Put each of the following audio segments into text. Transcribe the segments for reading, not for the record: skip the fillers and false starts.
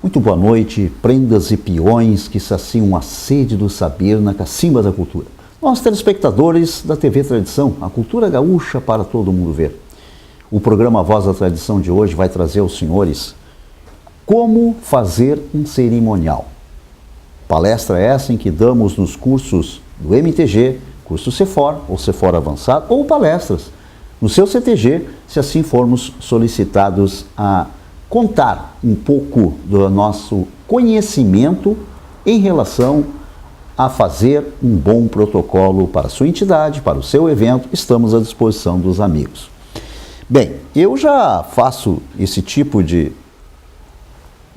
Muito boa noite, prendas e peões que saciam a sede do saber na cacimba da cultura. Nós, telespectadores da TV Tradição, a cultura gaúcha para todo mundo ver. O programa Voz da Tradição de hoje vai trazer aos senhores como fazer um cerimonial. Palestra essa em que damos nos cursos do MTG, curso CEFOR ou CEFOR Avançado, ou palestras no seu CTG, se assim formos solicitados a contar um pouco do nosso conhecimento em relação a fazer um bom protocolo para a sua entidade, para o seu evento. Estamos à disposição dos amigos. Bem, eu já faço esse tipo de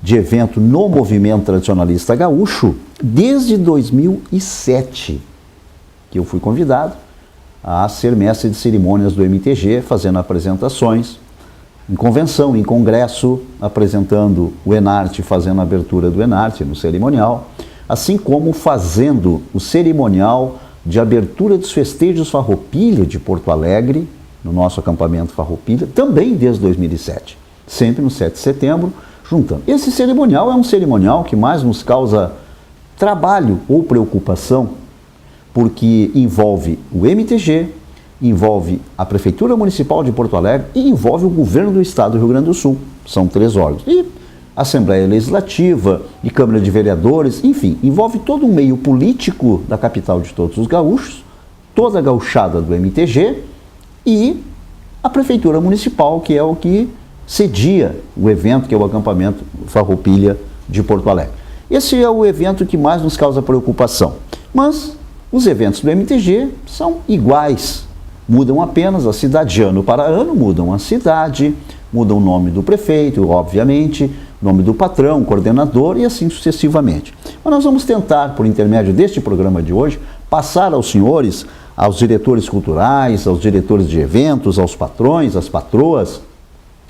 evento no movimento tradicionalista gaúcho desde 2007, que eu fui convidado a ser mestre de cerimônias do MTG, fazendo apresentações em convenção, em congresso, apresentando o Enarte, fazendo a abertura do Enarte no cerimonial, assim como fazendo o cerimonial de abertura dos festejos Farroupilha de Porto Alegre, no nosso acampamento Farroupilha, também desde 2007, sempre no 7 de setembro, juntando. Esse cerimonial é um cerimonial que mais nos causa trabalho ou preocupação, porque envolve o MTG, envolve a Prefeitura Municipal de Porto Alegre e envolve o Governo do Estado do Rio Grande do Sul. São 3 órgãos. E Assembleia Legislativa e Câmara de Vereadores, enfim, envolve todo um meio político da capital de todos os gaúchos, toda a gauchada do MTG e a Prefeitura Municipal, que é o que cedia o evento, que é o acampamento Farroupilha de Porto Alegre. Esse é o evento que mais nos causa preocupação. Mas os eventos do MTG são iguais. Mudam apenas a cidade de ano para ano, mudam a cidade, mudam o nome do prefeito, obviamente, nome do patrão, coordenador e assim sucessivamente. Mas nós vamos tentar, por intermédio deste programa de hoje, passar aos senhores, aos diretores culturais, aos diretores de eventos, aos patrões, às patroas,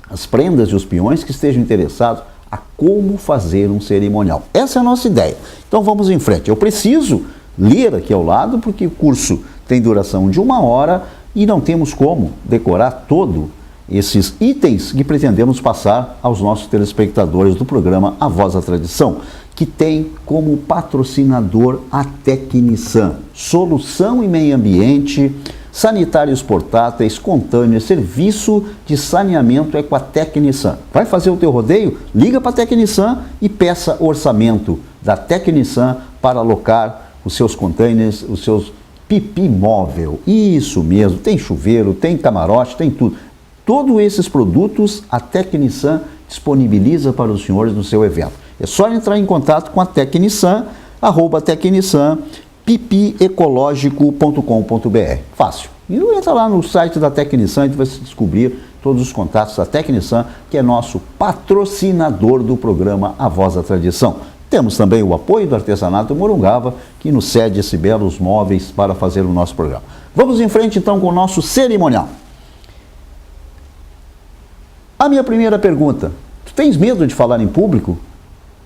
as prendas e os peões que estejam interessados a como fazer um cerimonial. Essa é a nossa ideia. Então vamos em frente. Eu preciso ler aqui ao lado, porque o curso tem duração de 1 hora e não temos como decorar todos esses itens que pretendemos passar aos nossos telespectadores do programa A Voz da Tradição, que tem como patrocinador a Tecnisan, solução em meio ambiente, sanitários portáteis, contâneos, serviço de saneamento é com a Tecnisan. Vai fazer o teu rodeio? Liga para a Tecnisan e peça orçamento da Tecnisan para alocar os seus containers, os seus pipi móvel. Isso mesmo, tem chuveiro, tem camarote, tem tudo. Todos esses produtos a Tecnisan disponibiliza para os senhores no seu evento. É só entrar em contato com a Tecnisan, @Tecnisan, pipiecológico.com.br. Fácil. E entra lá no site da Tecnisan e vai descobrir todos os contatos da Tecnisan, que é nosso patrocinador do programa A Voz da Tradição. Temos também o apoio do Artesanato Morungava, que nos cede esses belos móveis para fazer o nosso programa. Vamos em frente então com o nosso cerimonial. A minha primeira pergunta: tu tens medo de falar em público?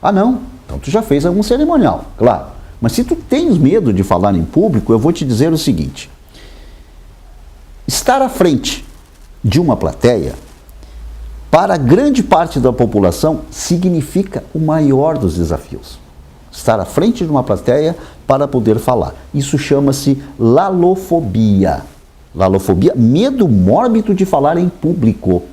Ah, não? Então tu já fez algum cerimonial, claro. Mas se tu tens medo de falar em público, eu vou te dizer o seguinte: estar à frente de uma plateia, para grande parte da população, significa o maior dos desafios. Estar à frente de uma plateia para poder falar. Isso chama-se lalofobia. Lalofobia, medo mórbido de falar em público.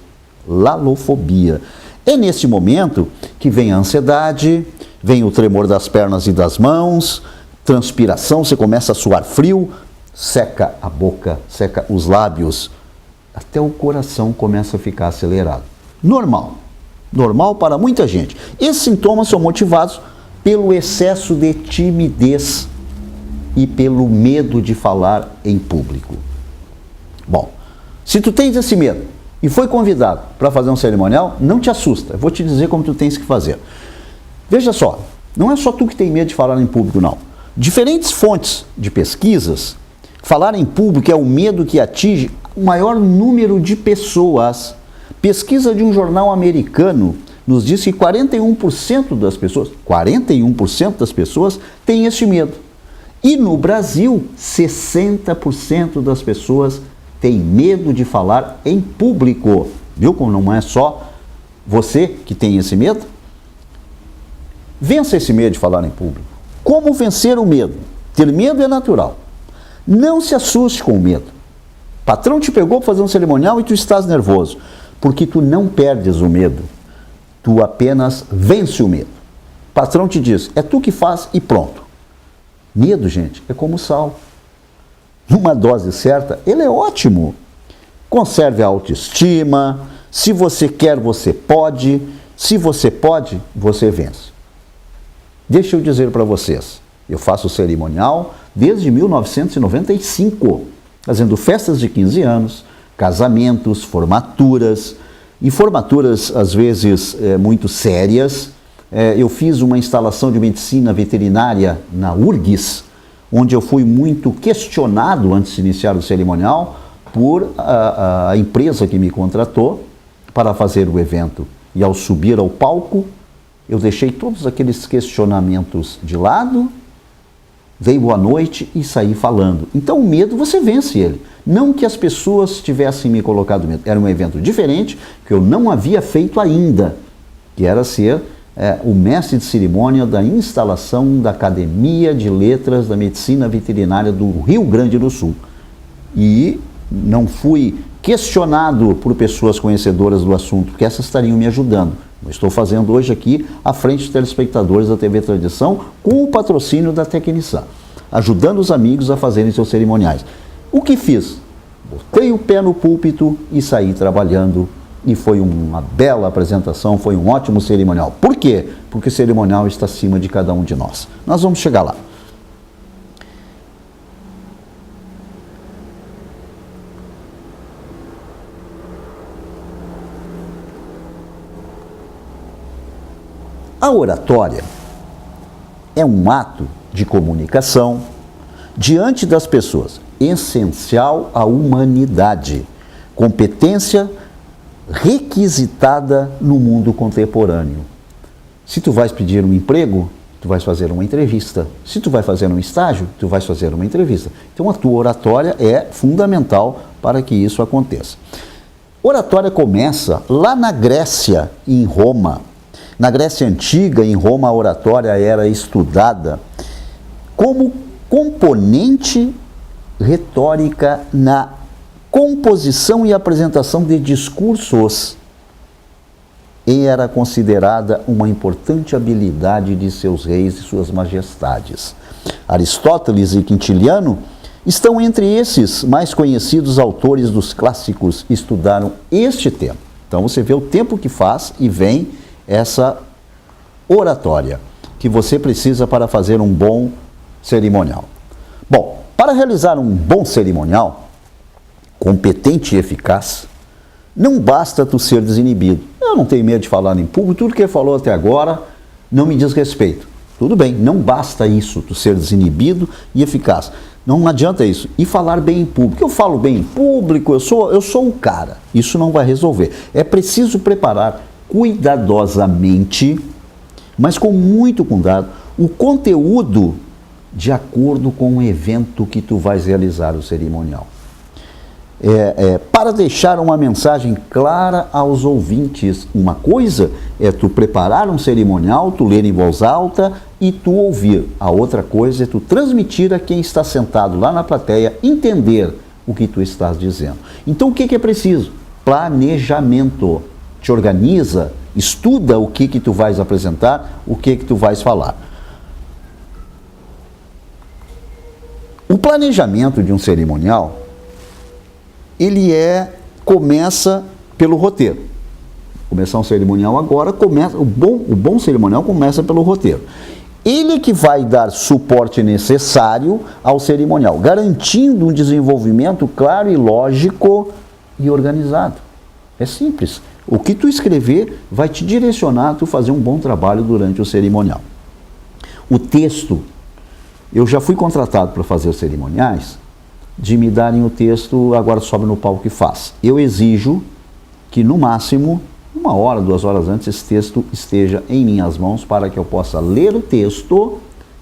Lalofobia. É nesse momento que vem a ansiedade, vem o tremor das pernas e das mãos, transpiração, você começa a suar frio, seca a boca, seca os lábios, até o coração começa a ficar acelerado. Normal. Normal para muita gente. Esses sintomas são motivados pelo excesso de timidez e pelo medo de falar em público. Bom, se tu tens esse medo e foi convidado para fazer um cerimonial, não te assusta. Eu vou te dizer como tu tens que fazer. Veja só, não é só tu que tem medo de falar em público, não. Diferentes fontes de pesquisas, falar em público é o medo que atinge o maior número de pessoas. Pesquisa de um jornal americano nos diz que 41% das pessoas têm esse medo. E no Brasil, 60% das pessoas têm medo de falar em público. Viu como não é só você que tem esse medo? Vença esse medo de falar em público. Como vencer o medo? Ter medo é natural. Não se assuste com o medo. O patrão te pegou para fazer um cerimonial e tu estás nervoso, porque tu não perdes o medo. Tu apenas vence o medo. O patrão te diz, é tu que faz e pronto. Medo, gente, é como sal. Numa dose certa, ele é ótimo. Conserve a autoestima. Se você quer, você pode. Se você pode, você vence. Deixa eu dizer para vocês, eu faço cerimonial desde 1995, fazendo festas de 15 anos, casamentos, formaturas, e formaturas às vezes muito sérias. Eu fiz uma instalação de medicina veterinária na URGS, onde eu fui muito questionado antes de iniciar o cerimonial por a empresa que me contratou para fazer o evento. E ao subir ao palco, eu deixei todos aqueles questionamentos de lado, dei boa noite e saí falando. Então o medo, você vence ele. Não que as pessoas tivessem me colocado medo. Era um evento diferente, que eu não havia feito ainda, que era ser o mestre de cerimônia da instalação da Academia de Letras da Medicina Veterinária do Rio Grande do Sul. E não fui questionado por pessoas conhecedoras do assunto, porque essas estariam me ajudando. Eu estou fazendo hoje aqui à frente dos telespectadores da TV Tradição, com o patrocínio da Tecnisan, ajudando os amigos a fazerem seus cerimoniais. O que fiz? Botei o pé no púlpito e saí trabalhando, e foi uma bela apresentação, foi um ótimo cerimonial. Por quê? Porque o cerimonial está acima de cada um de nós. Nós vamos chegar lá. A oratória é um ato de comunicação diante das pessoas, essencial à humanidade, competência requisitada no mundo contemporâneo. Se tu vais pedir um emprego, tu vais fazer uma entrevista. Se tu vai fazer um estágio, tu vais fazer uma entrevista. Então a tua oratória é fundamental para que isso aconteça. Oratória começa lá na Grécia e em Roma. Na Grécia Antiga, em Roma, a oratória era estudada como componente retórica na composição e apresentação de discursos, e era considerada uma importante habilidade de seus reis e suas majestades. Aristóteles e Quintiliano estão entre esses mais conhecidos autores dos clássicos que estudaram este tema. Então você vê o tempo que faz e vem essa oratória que você precisa para fazer um bom cerimonial. Bom, para realizar um bom cerimonial, competente e eficaz, não basta tu ser desinibido. Eu não tenho medo de falar em público, tudo que ele falou até agora não me diz respeito. Tudo bem, não basta isso, tu ser desinibido e eficaz. Não adianta isso. E falar bem em público. Eu falo bem em público, eu sou o cara. Isso não vai resolver. É preciso preparar cuidadosamente, mas com muito cuidado, o conteúdo de acordo com o evento que tu vais realizar o cerimonial. Para deixar uma mensagem clara aos ouvintes. Uma coisa é tu preparar um cerimonial, tu ler em voz alta e tu ouvir. A outra coisa é tu transmitir a quem está sentado lá na plateia, entender o que tu estás dizendo. Então o que é preciso? Planejamento. Te organiza, estuda o que tu vais apresentar, o que tu vais falar. O planejamento de um cerimonial, ele começa pelo roteiro. Começar um cerimonial agora, o bom cerimonial começa pelo roteiro. Ele que vai dar suporte necessário ao cerimonial, garantindo um desenvolvimento claro e lógico e organizado. É simples. O que tu escrever vai te direcionar a tu fazer um bom trabalho durante o cerimonial. O texto, eu já fui contratado para fazer cerimoniais, de me darem o texto, agora sobe no palco e faz. Eu exijo que no máximo, 1 hora, 2 horas antes, esse texto esteja em minhas mãos para que eu possa ler o texto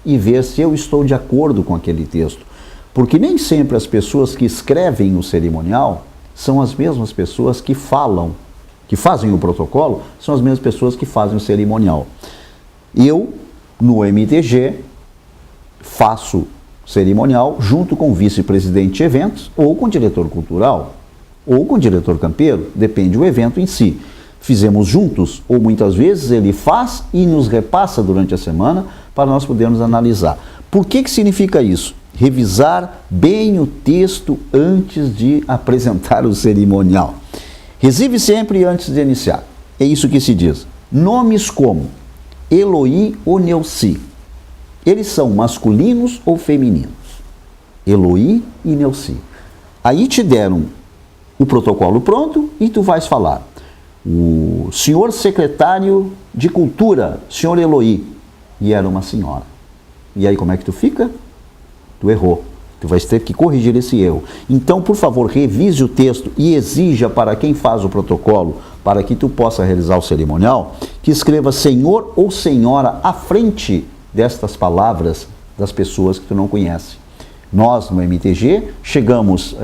e ver se eu estou de acordo com aquele texto. Porque nem sempre as pessoas que escrevem o cerimonial são as mesmas pessoas que falam, que fazem o protocolo, são as mesmas pessoas que fazem o cerimonial. Eu no MTG, faço cerimonial junto com o vice-presidente de eventos, ou com o diretor cultural, ou com o diretor campeiro, depende do evento em si. Fizemos juntos, ou muitas vezes ele faz e nos repassa durante a semana para nós podermos analisar. Por que significa isso? Revisar bem o texto antes de apresentar o cerimonial. Revise sempre antes de iniciar. É isso que se diz. Nomes como Eloí ou Neuci, eles são masculinos ou femininos? Eloí e Neuci. Aí te deram o protocolo pronto e tu vais falar. O senhor secretário de Cultura, senhor Eloí, e era uma senhora. E aí como é que tu fica? Tu errou. Tu vais ter que corrigir esse erro. Então, por favor, revise o texto e exija para quem faz o protocolo, para que tu possa realizar o cerimonial, que escreva senhor ou senhora à frente destas palavras das pessoas que tu não conhece. Nós, no MTG, chegamos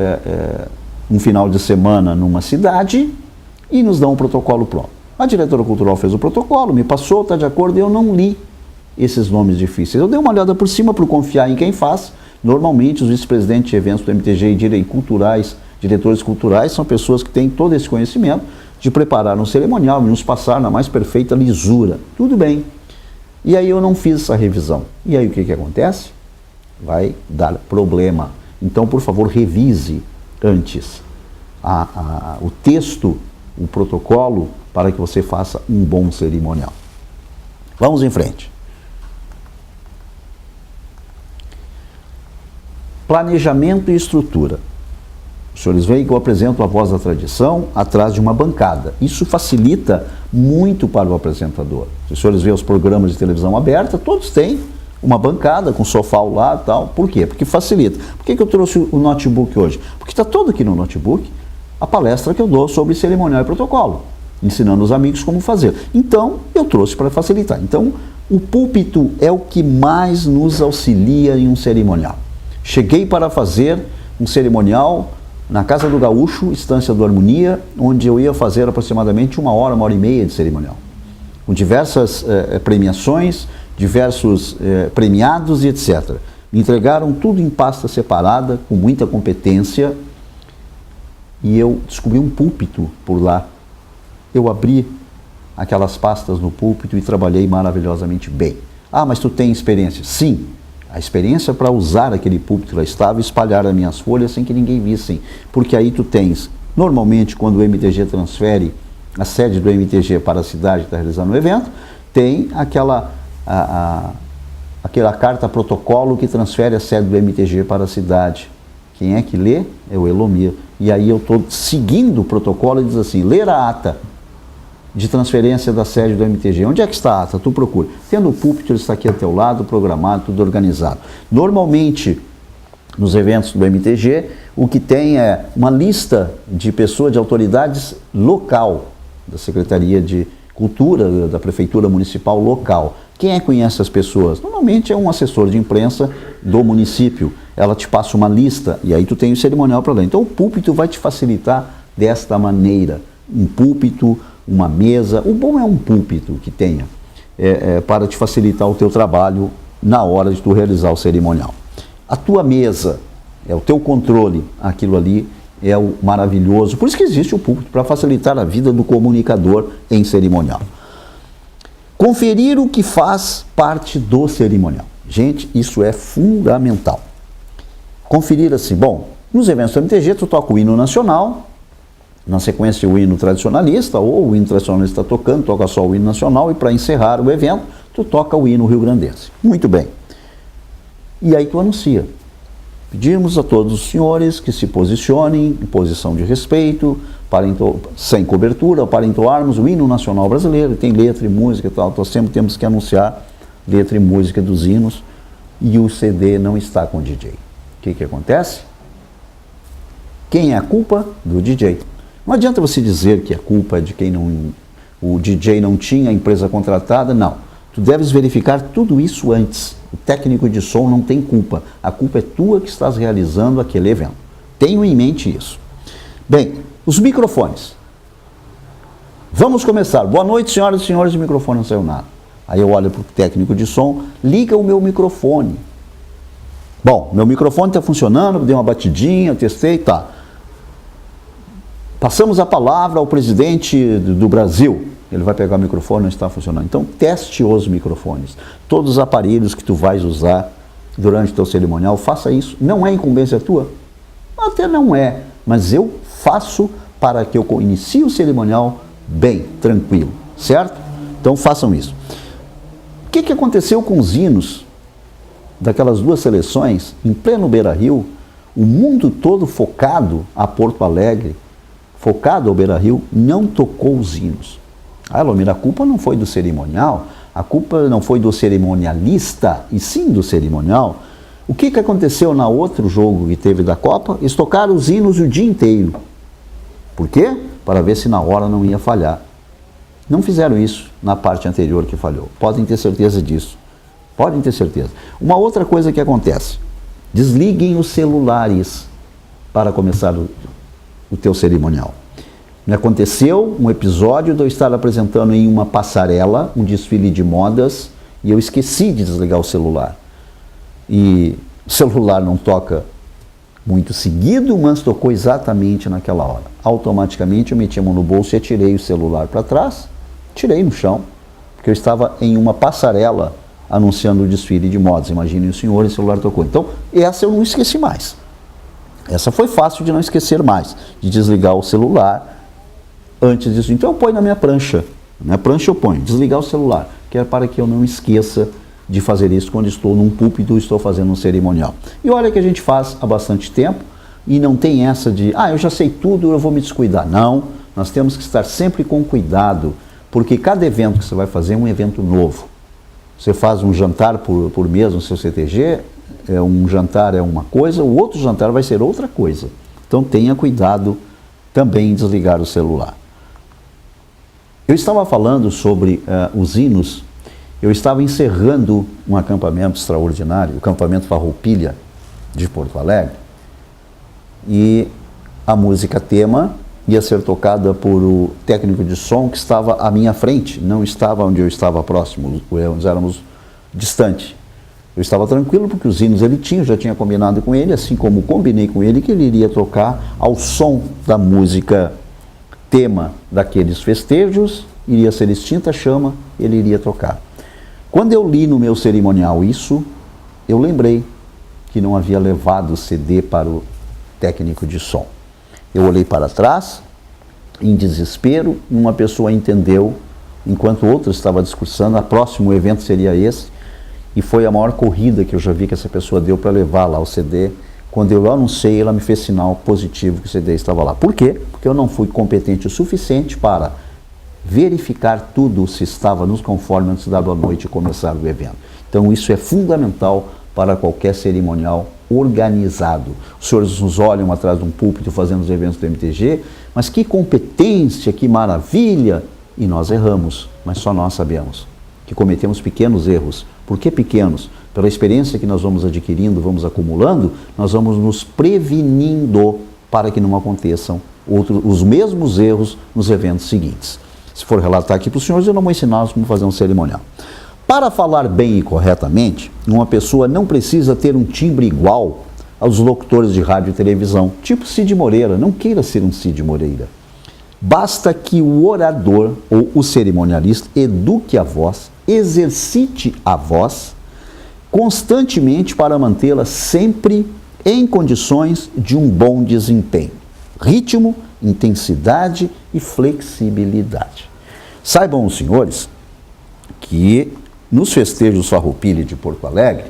um final de semana numa cidade e nos dão um protocolo pronto. A diretora cultural fez o protocolo, me passou, está de acordo, e eu não li esses nomes difíceis. Eu dei uma olhada por cima para confiar em quem faz. Normalmente, os vice-presidentes de eventos do MTG e diretores culturais, são pessoas que têm todo esse conhecimento de preparar um cerimonial e nos passar na mais perfeita lisura. Tudo bem. E aí eu não fiz essa revisão. E aí o que acontece? Vai dar problema. Então, por favor, revise antes o texto, o protocolo, para que você faça um bom cerimonial. Vamos em frente. Planejamento e estrutura. Os senhores veem que eu apresento a voz da tradição atrás de uma bancada. Isso facilita muito para o apresentador. Se os senhores veem os programas de televisão aberta, todos têm uma bancada com sofá ao lado e tal. Por quê? Porque facilita. Por que eu trouxe o notebook hoje? Porque está todo aqui no notebook a palestra que eu dou sobre cerimonial e protocolo, ensinando os amigos como fazer. Então, eu trouxe para facilitar. Então, o púlpito é o que mais nos auxilia em um cerimonial. Cheguei para fazer um cerimonial na Casa do Gaúcho, Estância do Harmonia, onde eu ia fazer aproximadamente 1 hora, 1h30 de cerimonial. Com diversas premiações, diversos premiados e etc. Me entregaram tudo em pasta separada, com muita competência, e eu descobri um púlpito por lá. Eu abri aquelas pastas no púlpito e trabalhei maravilhosamente bem. Ah, mas tu tem experiência? Sim. A experiência para usar aquele púlpito lá estava e espalhar as minhas folhas sem que ninguém visse. Porque aí tu tens, normalmente quando o MTG transfere a sede do MTG para a cidade que está realizando o evento, tem aquela carta protocolo que transfere a sede do MTG para a cidade. Quem é que lê? É o Elomir. E aí eu estou seguindo o protocolo e diz assim, ler a ata de transferência da sede do MTG. Onde é que está a ata? Tu procura. Tendo o púlpito, ele está aqui ao teu lado, programado, tudo organizado. Normalmente, nos eventos do MTG, o que tem é uma lista de pessoas, de autoridades local, da Secretaria de Cultura, da Prefeitura Municipal local. Quem é que conhece as pessoas? Normalmente é um assessor de imprensa do município. Ela te passa uma lista e aí tu tem o cerimonial para lá. Então o púlpito vai te facilitar desta maneira. Um púlpito, uma mesa, o bom é um púlpito que tenha, para te facilitar o teu trabalho na hora de tu realizar o cerimonial. A tua mesa, é o teu controle, aquilo ali é o maravilhoso, por isso que existe o púlpito, para facilitar a vida do comunicador em cerimonial. Conferir o que faz parte do cerimonial. Gente, isso é fundamental. Conferir assim, bom, nos eventos do MTG tu toca o hino nacional, na sequência o hino tradicionalista, ou o hino tradicionalista está tocando, toca só o hino nacional, e para encerrar o evento, tu toca o hino rio-grandense. Muito bem. E aí tu anuncia. Pedimos a todos os senhores que se posicionem em posição de respeito, sem cobertura, para entoarmos o hino nacional brasileiro, tem letra e música e tal, então sempre temos que anunciar letra e música dos hinos, e o CD não está com o DJ. O que acontece? Quem é a culpa? Do DJ. Não adianta você dizer que a culpa é de quem o DJ não tinha a empresa contratada, não. Tu deves verificar tudo isso antes. O técnico de som não tem culpa. A culpa é tua que estás realizando aquele evento. Tenho em mente isso. Bem, os microfones. Vamos começar. Boa noite, senhoras e senhores. O microfone não saiu nada. Aí eu olho para o técnico de som, liga o meu microfone. Bom, meu microfone está funcionando, dei uma batidinha, testei, tá. Passamos a palavra ao presidente do Brasil. Ele vai pegar o microfone, não está funcionando. Então, teste os microfones. Todos os aparelhos que tu vais usar durante o teu cerimonial, faça isso. Não é incumbência tua? Até não é, mas eu faço para que eu inicie o cerimonial bem, tranquilo, certo? Então, façam isso. O que aconteceu com os hinos daquelas duas seleções, em pleno Beira-Rio, o mundo todo focado a Porto Alegre, focado ao Beira-Rio, não tocou os hinos? Ah, Elomir, a culpa não foi do cerimonial, a culpa não foi do cerimonialista, e sim do cerimonial. O que aconteceu na outro jogo que teve da Copa? Eles tocaram os hinos o dia inteiro. Por quê? Para ver se na hora não ia falhar. Não fizeram isso na parte anterior que falhou. Podem ter certeza disso. Podem ter certeza. Uma outra coisa que acontece. Desliguem os celulares para começar o teu cerimonial. Me aconteceu um episódio de eu estar apresentando em uma passarela, um desfile de modas, e eu esqueci de desligar o celular. E o celular não toca muito seguido, mas tocou exatamente naquela hora. Automaticamente eu meti a mão no bolso e atirei o celular para trás, tirei no chão, porque eu estava em uma passarela anunciando o desfile de modas. Imaginem o senhor e o celular tocou. Então, essa eu não esqueci mais. Essa foi fácil de não esquecer mais, de desligar o celular antes disso. Então eu ponho na minha prancha. Na minha prancha eu ponho, desligar o celular, que é para que eu não esqueça de fazer isso quando estou num púlpito e estou fazendo um cerimonial. E olha que a gente faz há bastante tempo e não tem essa de, eu já sei tudo, eu vou me descuidar. Não, nós temos que estar sempre com cuidado, porque cada evento que você vai fazer é um evento novo. Você faz um jantar por mês no seu CTG, um jantar é uma coisa, o outro jantar vai ser outra coisa. Então tenha cuidado também em desligar o celular. Eu estava falando sobre os hinos, eu estava encerrando um acampamento extraordinário, o acampamento Farroupilha de Porto Alegre, e a música tema ia ser tocada por o técnico de som que estava à minha frente, não estava onde eu estava próximo, nós éramos distante. Eu estava tranquilo porque os hinos ele tinha, eu já tinha combinado com ele, assim como combinei com ele que ele iria tocar ao som da música tema daqueles festejos, iria ser Extinta Chama, ele iria tocar. Quando eu li no meu cerimonial isso, eu lembrei que não havia levado o CD para o técnico de som. Eu olhei para trás, em desespero, e uma pessoa entendeu, enquanto outra estava discursando, o próximo evento seria esse, e foi a maior corrida que eu já vi que essa pessoa deu para levar lá o CD. Quando eu anunciei, ela me fez sinal positivo que o CD estava lá. Por quê? Porque eu não fui competente o suficiente para verificar tudo se estava nos conformes antes da noite começar o evento. Então isso é fundamental para qualquer cerimonial organizado. Os senhores nos olham atrás de um púlpito fazendo os eventos do MTG, mas que competência, que maravilha! E nós erramos, mas só nós sabemos que cometemos pequenos erros. Por que pequenos? Pela experiência que nós vamos adquirindo, vamos acumulando, nós vamos nos prevenindo para que não aconteçam os mesmos erros nos eventos seguintes. Se for relatar aqui para os senhores, eu não vou ensinar como fazer um cerimonial. Para falar bem e corretamente, uma pessoa não precisa ter um timbre igual aos locutores de rádio e televisão, tipo Cid Moreira. Não queira ser um Cid Moreira. Basta que o orador ou o cerimonialista eduque a voz, exercite a voz constantemente para mantê-la sempre em condições de um bom desempenho. Ritmo, intensidade e flexibilidade. Saibam os senhores que nos festejos Farroupilha de Porto Alegre,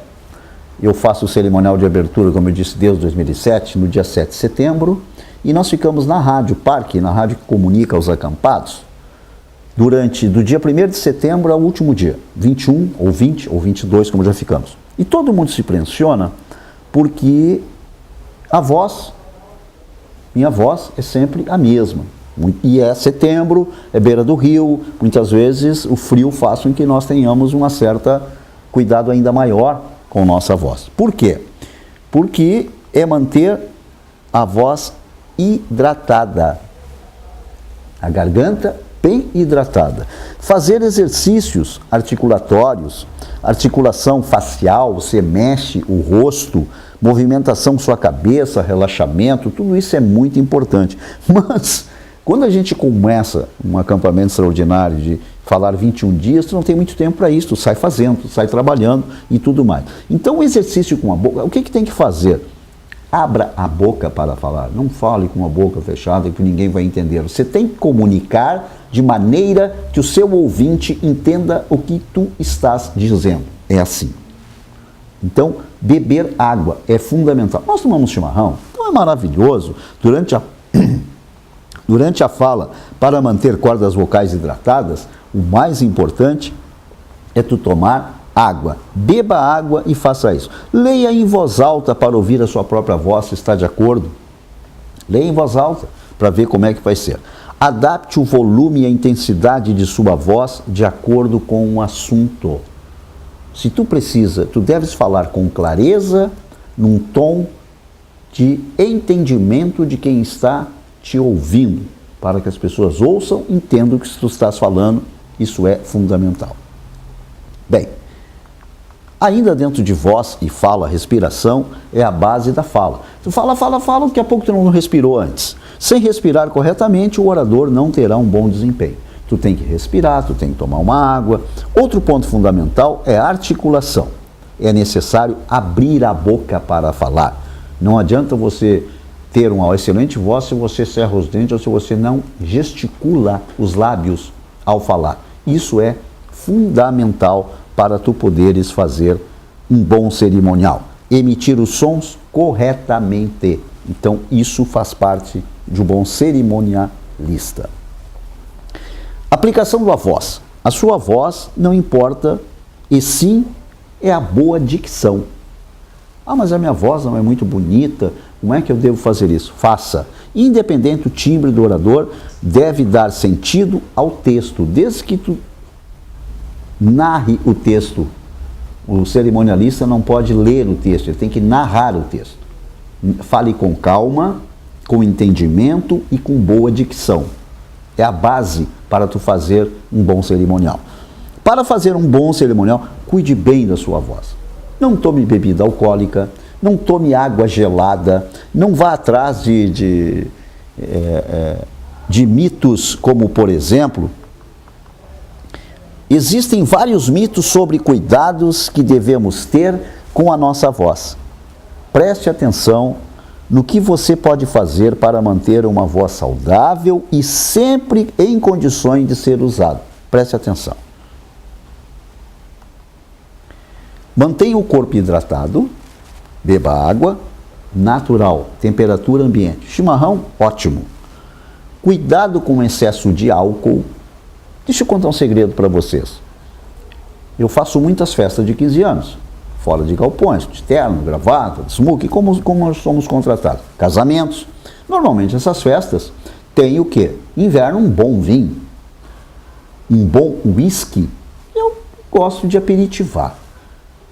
eu faço o cerimonial de abertura, como eu disse, desde 2007, no dia 7 de setembro, e nós ficamos na Rádio Parque, na rádio que comunica aos acampados, do dia 1º de setembro ao último dia, 21 ou 20 ou 22, como já ficamos. E todo mundo se impressiona porque minha voz é sempre a mesma. E é setembro, é beira do rio, muitas vezes o frio faz com que nós tenhamos uma certa cuidado ainda maior com nossa voz. Por quê? Porque é manter a voz hidratada. A garganta bem hidratada. Fazer exercícios articulatórios, articulação facial, você mexe o rosto, movimentação sua cabeça, relaxamento, tudo isso é muito importante. Mas, quando a gente começa um acampamento extraordinário de falar 21 dias, tu não tem muito tempo para isso, tu sai fazendo, tu sai trabalhando e tudo mais. Então, o exercício com a boca, o que tem que fazer? Abra a boca para falar, não fale com a boca fechada que ninguém vai entender. Você tem que comunicar de maneira que o seu ouvinte entenda o que tu estás dizendo. É assim. Então, beber água é fundamental. Nós tomamos chimarrão, então é maravilhoso. Durante a fala, para manter cordas vocais hidratadas, o mais importante é tu tomar água. Beba água e faça isso. Leia em voz alta para ouvir a sua própria voz, se está de acordo. Leia em voz alta para ver como é que vai ser. Adapte o volume e a intensidade de sua voz de acordo com o assunto. Se tu deves falar com clareza, num tom de entendimento de quem está te ouvindo, para que as pessoas ouçam, entendam o que tu estás falando, isso é fundamental. Bem, ainda dentro de voz e fala, respiração é a base da fala. Tu fala, daqui a pouco tu não respirou antes. Sem respirar corretamente, o orador não terá um bom desempenho. Tu tem que respirar, tu tem que tomar uma água. Outro ponto fundamental é a articulação. É necessário abrir a boca para falar. Não adianta você ter uma excelente voz se você cerra os dentes ou se você não gesticula os lábios ao falar. Isso é fundamental para tu poderes fazer um bom cerimonial. Emitir os sons corretamente. Então, isso faz parte de um bom cerimonialista. Aplicação da voz. A sua voz não importa, e sim é a boa dicção. Ah, mas a minha voz não é muito bonita, como é que eu devo fazer isso? Faça. Independente do timbre do orador, deve dar sentido ao texto, desde que tu narre o texto. O cerimonialista não pode ler o texto, ele tem que narrar o texto. Fale com calma, com entendimento e com boa dicção. É a base para tu fazer um bom cerimonial. Para fazer um bom cerimonial, cuide bem da sua voz. Não tome bebida alcoólica, não tome água gelada, não vá atrás de mitos como, por exemplo, existem vários mitos sobre cuidados que devemos ter com a nossa voz. Preste atenção no que você pode fazer para manter uma voz saudável e sempre em condições de ser usado. Preste atenção. Mantenha o corpo hidratado, beba água, natural, temperatura ambiente. Chimarrão, ótimo. Cuidado com o excesso de álcool. Deixa eu contar um segredo para vocês. Eu faço muitas festas de 15 anos, fora de galpões, de terno, gravata, de smoking, como nós somos contratados. Casamentos. Normalmente essas festas têm o quê? Inverno, um bom vinho, um bom whisky. Eu gosto de aperitivar.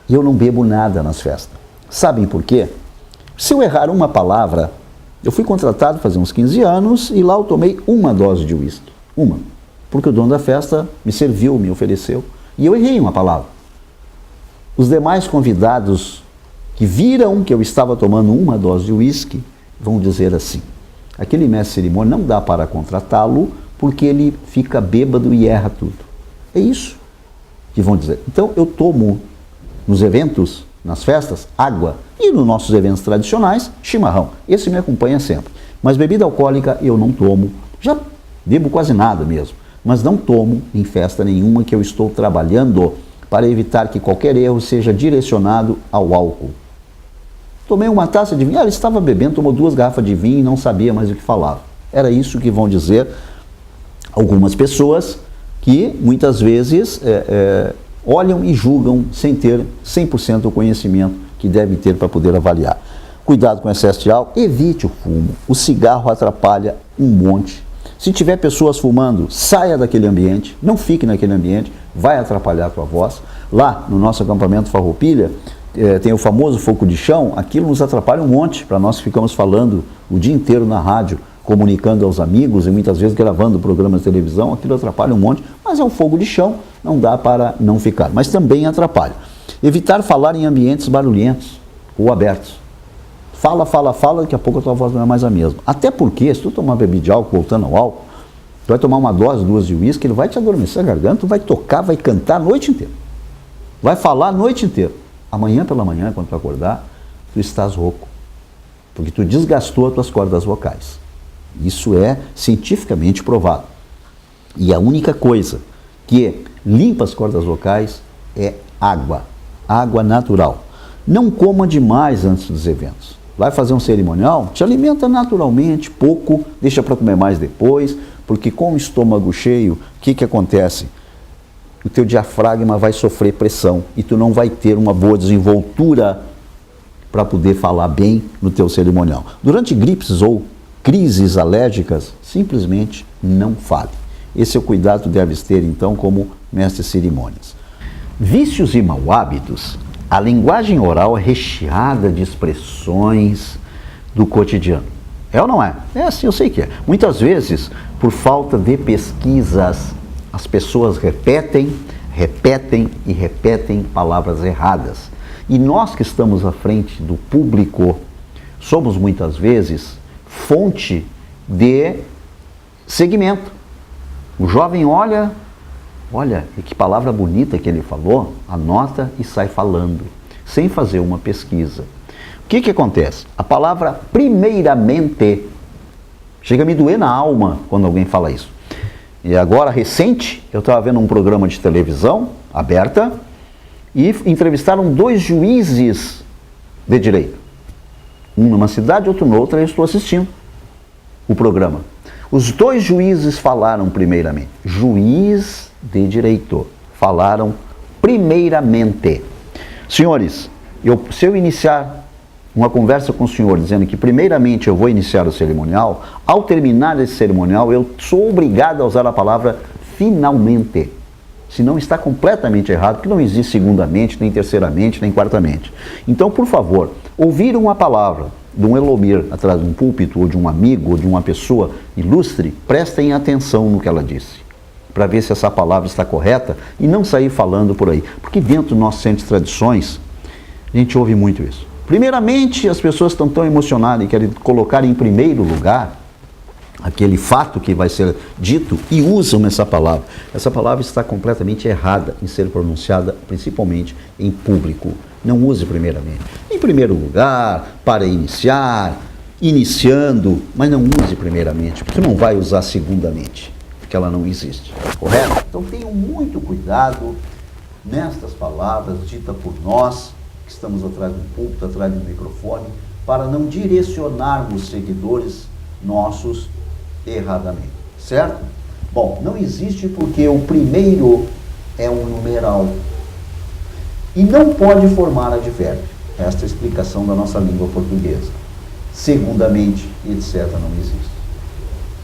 E eu não bebo nada nas festas. Sabem por quê? Se eu errar uma palavra, eu fui contratado faz uns 15 anos e lá eu tomei uma dose de uísque. Uma. Porque o dono da festa me serviu, me ofereceu. E eu errei uma palavra. Os demais convidados que viram que eu estava tomando uma dose de uísque vão dizer assim: aquele mestre de cerimônia não dá para contratá-lo porque ele fica bêbado e erra tudo. É isso que vão dizer. Então eu tomo nos eventos, nas festas, água. E nos nossos eventos tradicionais, chimarrão. Esse me acompanha sempre. Mas bebida alcoólica eu não tomo. Já bebo quase nada mesmo. Mas não tomo em festa nenhuma que eu estou trabalhando para evitar que qualquer erro seja direcionado ao álcool. Tomei uma taça de vinho. Ele estava bebendo, tomou 2 garrafas de vinho e não sabia mais o que falava. Era isso que vão dizer algumas pessoas que muitas vezes olham e julgam sem ter 100% do conhecimento que deve ter para poder avaliar. Cuidado com excesso de álcool, evite o fumo. O cigarro atrapalha um monte. Se tiver pessoas fumando, saia daquele ambiente, não fique naquele ambiente, vai atrapalhar a tua voz. Lá no nosso acampamento Farroupilha, tem o famoso fogo de chão, aquilo nos atrapalha um monte, para nós que ficamos falando o dia inteiro na rádio comunicando aos amigos e muitas vezes gravando programas de televisão, aquilo atrapalha um monte, mas é um fogo de chão, não dá para não ficar, mas também atrapalha. Evitar falar em ambientes barulhentos ou abertos. Fala, daqui a pouco a tua voz não é mais a mesma. Até porque, se tu tomar bebida de álcool, voltando ao álcool, tu vai tomar uma dose, 2 de uísque, ele vai te adormecer a garganta, tu vai tocar, vai cantar a noite inteira. Vai falar a noite inteira. Amanhã pela manhã, quando tu acordar, tu estás rouco. Porque tu desgastou as tuas cordas vocais. Isso é cientificamente provado. E a única coisa que limpa as cordas vocais é água. Água natural. Não coma demais antes dos eventos. Vai fazer um cerimonial? Te alimenta naturalmente, pouco, deixa para comer mais depois, porque com o estômago cheio, o que acontece? O teu diafragma vai sofrer pressão e tu não vai ter uma boa desenvoltura para poder falar bem no teu cerimonial. Durante gripes ou crises alérgicas, simplesmente não fale. Esse é o cuidado que tu deves ter, então, como mestre de cerimônias. Vícios e mau hábitos. A linguagem oral é recheada de expressões do cotidiano. É ou não é? É assim, eu sei que é. Muitas vezes, por falta de pesquisas, as pessoas repetem palavras erradas. E nós que estamos à frente do público, somos muitas vezes fonte de segmento. O jovem olha, que palavra bonita que ele falou, anota e sai falando, sem fazer uma pesquisa. O que acontece? A palavra primeiramente chega a me doer na alma quando alguém fala isso. E agora, recente, eu estava vendo um programa de televisão aberta e entrevistaram 2 juízes de direito. Um numa cidade, outro noutra, e eu estou assistindo o programa. Os 2 juízes falaram primeiramente. Juiz de direito. Falaram primeiramente. Senhores, se eu iniciar uma conversa com o senhor dizendo que primeiramente eu vou iniciar o cerimonial, ao terminar esse cerimonial eu sou obrigado a usar a palavra finalmente. Senão está completamente errado, porque não existe segundamente, nem terceiramente, nem quartamente. Então, por favor, ouvir uma palavra de um Elomir atrás de um púlpito, ou de um amigo, ou de uma pessoa ilustre, prestem atenção no que ela disse, para ver se essa palavra está correta e não sair falando por aí. Porque dentro do nosso centro de tradições, a gente ouve muito isso. Primeiramente, as pessoas estão tão emocionadas e querem colocar em primeiro lugar aquele fato que vai ser dito e usam essa palavra. Essa palavra está completamente errada em ser pronunciada, principalmente em público. Não use primeiramente. Em primeiro lugar, para iniciar, iniciando, mas não use primeiramente, porque não vai usar segundamente, porque ela não existe. Correto? Então tenham muito cuidado nestas palavras ditas por nós, que estamos atrás do púlpito, atrás do microfone, para não direcionarmos seguidores nossos erradamente, certo? Bom, não existe porque o primeiro é um numeral e não pode formar advérbio. Esta é a explicação da nossa língua portuguesa. Segundamente, etc., não existe.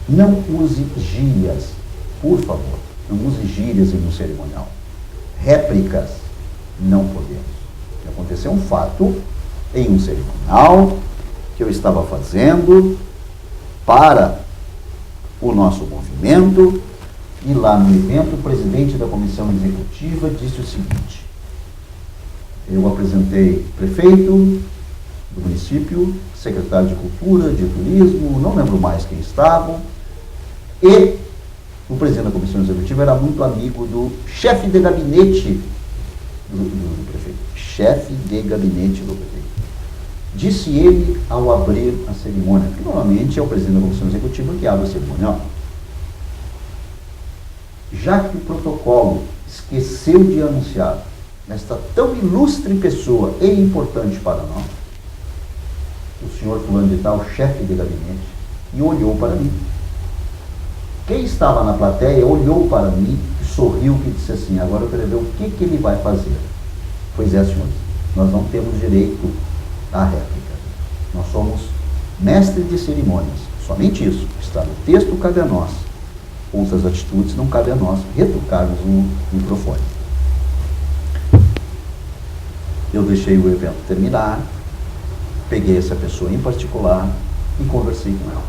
Não use gírias, por favor. Não use gírias em um cerimonial. Réplicas, não podemos. Aconteceu um fato em um cerimonial que eu estava fazendo para o nosso movimento, e lá no evento o presidente da comissão executiva disse o seguinte: eu apresentei prefeito do município, secretário de cultura, de turismo, não lembro mais quem estavam, e o presidente da comissão executiva era muito amigo do chefe de gabinete do prefeito, chefe de gabinete do prefeito. Disse ele ao abrir a cerimônia, que normalmente é o presidente da comissão executiva que abre a cerimonial. Já que o protocolo esqueceu de anunciar esta tão ilustre pessoa e importante para nós, o senhor fulano de tal, chefe de gabinete, e olhou para mim. Quem estava na plateia olhou para mim, sorriu e disse assim: agora eu quero ver o que ele vai fazer. Pois é, senhores, nós não temos direito à réplica. Nós somos mestres de cerimônias. Somente isso. Está no texto, cabe a nós. Outras atitudes não cabe a nós retrucarmos um microfone. Eu deixei o evento terminar, peguei essa pessoa em particular e conversei com ela.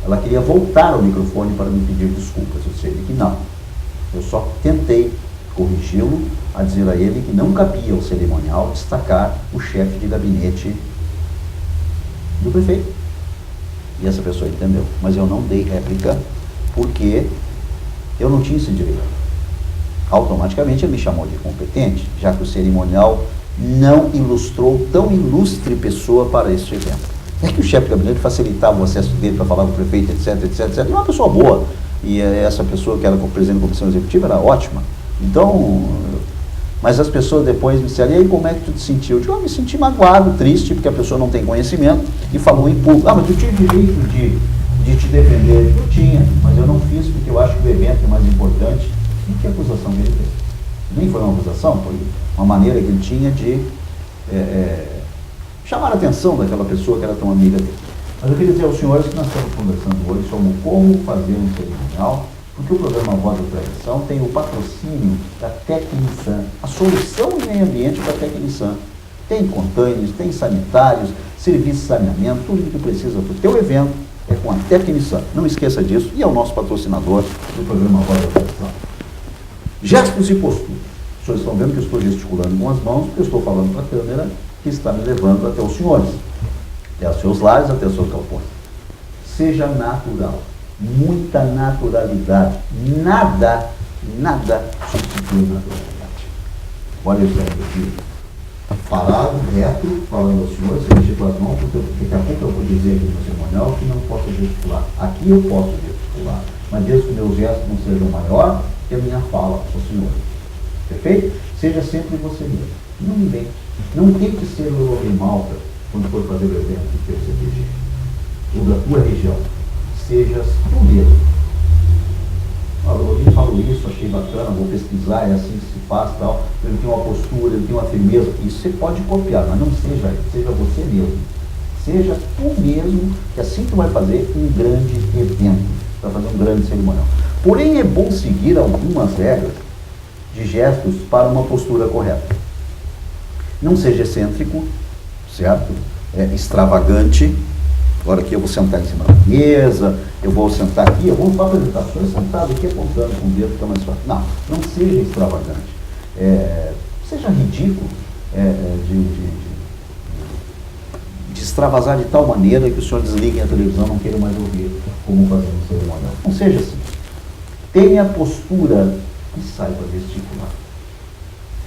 Ela queria voltar ao microfone para me pedir desculpas. Eu sei que não. Eu só tentei corrigi-lo, a dizer a ele que não cabia ao cerimonial destacar o chefe de gabinete do prefeito. E essa pessoa entendeu. Mas eu não dei réplica porque eu não tinha esse direito. Automaticamente ele me chamou de incompetente, já que o cerimonial não ilustrou tão ilustre pessoa para este evento. É que o chefe de gabinete facilitava o acesso dele para falar com o prefeito, etc, etc, etc. Ele é uma pessoa boa. E essa pessoa que era presidente da comissão executiva era ótima. Então, mas as pessoas depois me disseram, e aí como é que tu te sentiu? Eu digo, eu me senti magoado, triste, porque a pessoa não tem conhecimento e falou em público. Ah, mas tu tinha direito de te defender. Eu tinha, mas eu não fiz porque eu acho que o evento é mais importante. E que acusação que ele fez? Nem foi uma acusação, foi uma maneira que ele tinha de chamar a atenção daquela pessoa que era tão amiga dele. Mas eu queria dizer aos senhores que nós estamos conversando hoje sobre como fazer um cerimonial, porque o programa Voz da Tradição tem o patrocínio da Tecnisan, a solução em meio ambiente para a Tecnisan. Tem containers, tem sanitários, serviço de saneamento, tudo que precisa para o teu evento é com a Tecnisan. Não esqueça disso, e é o nosso patrocinador do programa Voz da Tradição. Gestos e posturas. Os senhores estão vendo que eu estou gesticulando com as mãos, porque eu estou falando para a câmera que está me levando até os senhores, até os seus lares, até os seus galpões. Seja natural, muita naturalidade, nada substitui a naturalidade. Olha isso aqui, parado, reto, falando aos senhores, eu mexer com as mãos, porque daqui a pouco eu vou dizer aqui no cerimonial que não posso gesticular. Aqui eu posso gesticular, mas desde que meus gestos não sejam maior que a minha fala aos senhores. Perfeito? Seja sempre você mesmo. Não invente. Não tem que ser o Lore Malta quando for fazer o evento do teu CPG ou da tua região. Sejas tu mesmo. Olha, eu falou isso, achei bacana, vou pesquisar, é assim que se faz, tal. Ele tem uma postura, ele tem uma firmeza. Isso você pode copiar, mas não seja você mesmo. Seja tu mesmo, que assim tu vai fazer um grande evento, vai fazer um grande cerimonial. Porém, é bom seguir algumas regras de gestos para uma postura correta. Não seja excêntrico, certo? Extravagante. Agora aqui eu vou sentar em cima da mesa, eu vou sentar aqui, eu vou fazer apresentações sentado aqui apontando com o dedo, fica mais fácil. Não seja extravagante. Seja ridículo de extravasar de tal maneira que o senhor desligue a televisão, não queira mais ouvir como fazer um cerimonial. Não seja assim. Tenha postura e saiba gesticular.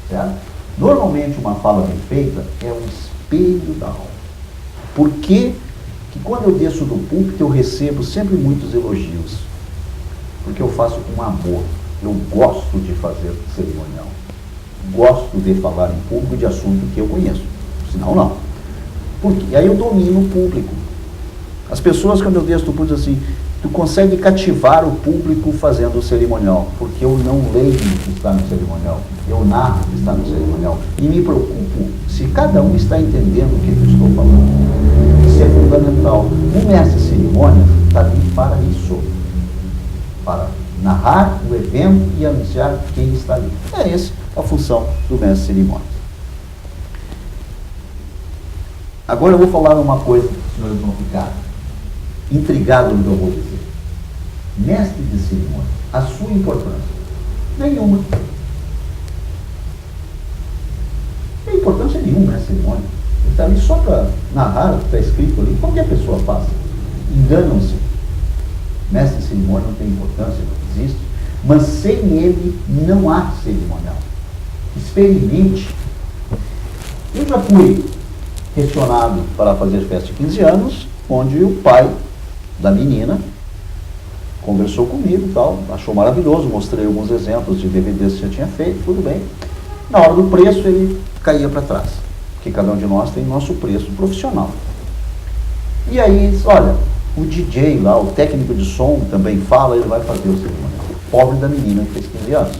Certo? Normalmente uma fala bem feita é um espelho da alma. Por que quando eu desço do púlpito eu recebo sempre muitos elogios? Porque eu faço com amor. Eu gosto de fazer cerimonial. Gosto de falar em público de assunto que eu conheço. Senão não. Porque aí eu domino o público. As pessoas, quando eu desço do púlpito, dizem assim, tu consegue cativar o público fazendo o cerimonial, porque eu não leio o que está no cerimonial, eu narro o que está no cerimonial, e me preocupo se cada um está entendendo o que eu estou falando. Isso é fundamental. O mestre de cerimônias está ali para isso, para narrar o evento e anunciar quem está ali. É essa a função do mestre de cerimônias. Agora eu vou falar uma coisa que os senhores vão ficar intrigados no que eu vou dizer. Mestre de cerimônia, a sua importância? Nenhuma. Não tem importância nenhuma mestre de cerimônia. Ele está ali só para narrar o que está escrito ali. Qualquer pessoa faça. Enganam-se. Mestre de cerimônia não tem importância, não existe. Mas sem ele não há cerimonial. Experimente. Eu já fui questionado para fazer festa de 15 anos, onde o pai da menina conversou comigo e tal, achou maravilhoso, mostrei alguns exemplos de DVDs que eu tinha feito, tudo bem. Na hora do preço ele caía para trás, porque cada um de nós tem nosso preço profissional. E aí, olha, o DJ lá, o técnico de som também fala, ele vai fazer o cerimonial. Pobre da menina que fez 15 anos,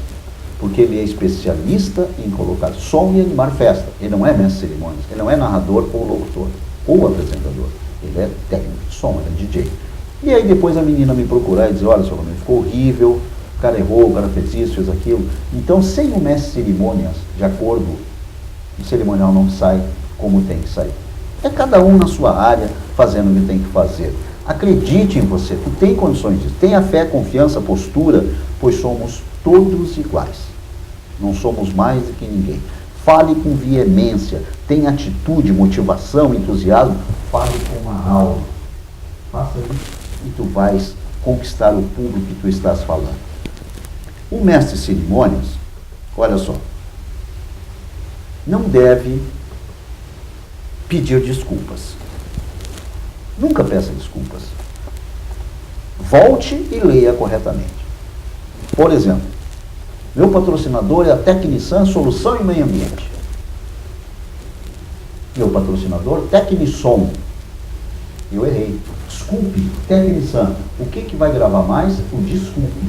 porque ele é especialista em colocar som e animar festa. Ele não é mestre de cerimônias, ele não é narrador ou locutor, ou apresentador. Ele é técnico de som, ele é DJ. E aí depois a menina me procurar e dizer, olha, seu Romero, ficou horrível, o cara errou, o cara fez isso, fez aquilo. Então, sem o mestre de cerimônias, de acordo, o cerimonial não sai como tem que sair. É cada um na sua área fazendo o que tem que fazer. Acredite em você, tu tem condições disso. Tenha fé, confiança, postura, pois somos todos iguais. Não somos mais do que ninguém. Fale com veemência, tenha atitude, motivação, entusiasmo. Fale com a alma. Faça isso e tu vais conquistar o público que tu estás falando. O mestre de cerimônias, olha só, não deve pedir desculpas. Nunca peça desculpas. Volte e leia corretamente. Por exemplo, meu patrocinador é a Tecnisan Solução em Meio Ambiente. Meu patrocinador, Tecnissom. Eu errei. Desculpe, Tecnisan. O que vai gravar mais? O desculpe.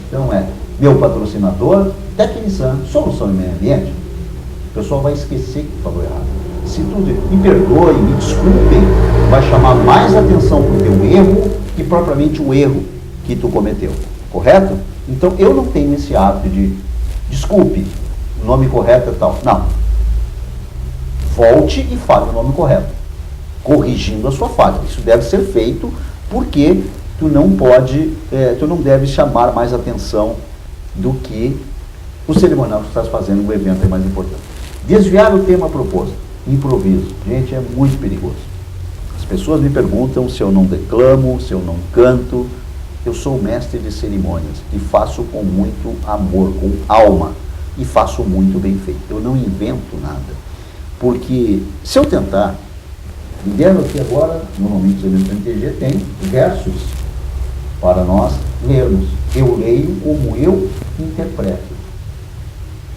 Então é, meu patrocinador, Tecnisan Solução em Meio Ambiente. O pessoal vai esquecer que falou errado. Se tudo, me perdoe, me desculpem, vai chamar mais atenção para o teu erro que propriamente o erro que tu cometeu. Correto? Então, eu não tenho esse hábito de, desculpe, o nome correto é tal. Não. Volte e fale o nome correto, corrigindo a sua falha. Isso deve ser feito porque tu não pode, tu não deve chamar mais atenção do que o cerimonial que tu estás fazendo, o evento é mais importante. Desviar o tema proposto. Improviso. Gente, é muito perigoso. As pessoas me perguntam se eu não declamo, se eu não canto. Eu sou mestre de cerimônias e faço com muito amor, com alma, e faço muito bem feito. Eu não invento nada, porque se eu tentar, me deram aqui agora, normalmente os eventos do MTG tem versos para nós lermos. Eu leio como eu interpreto.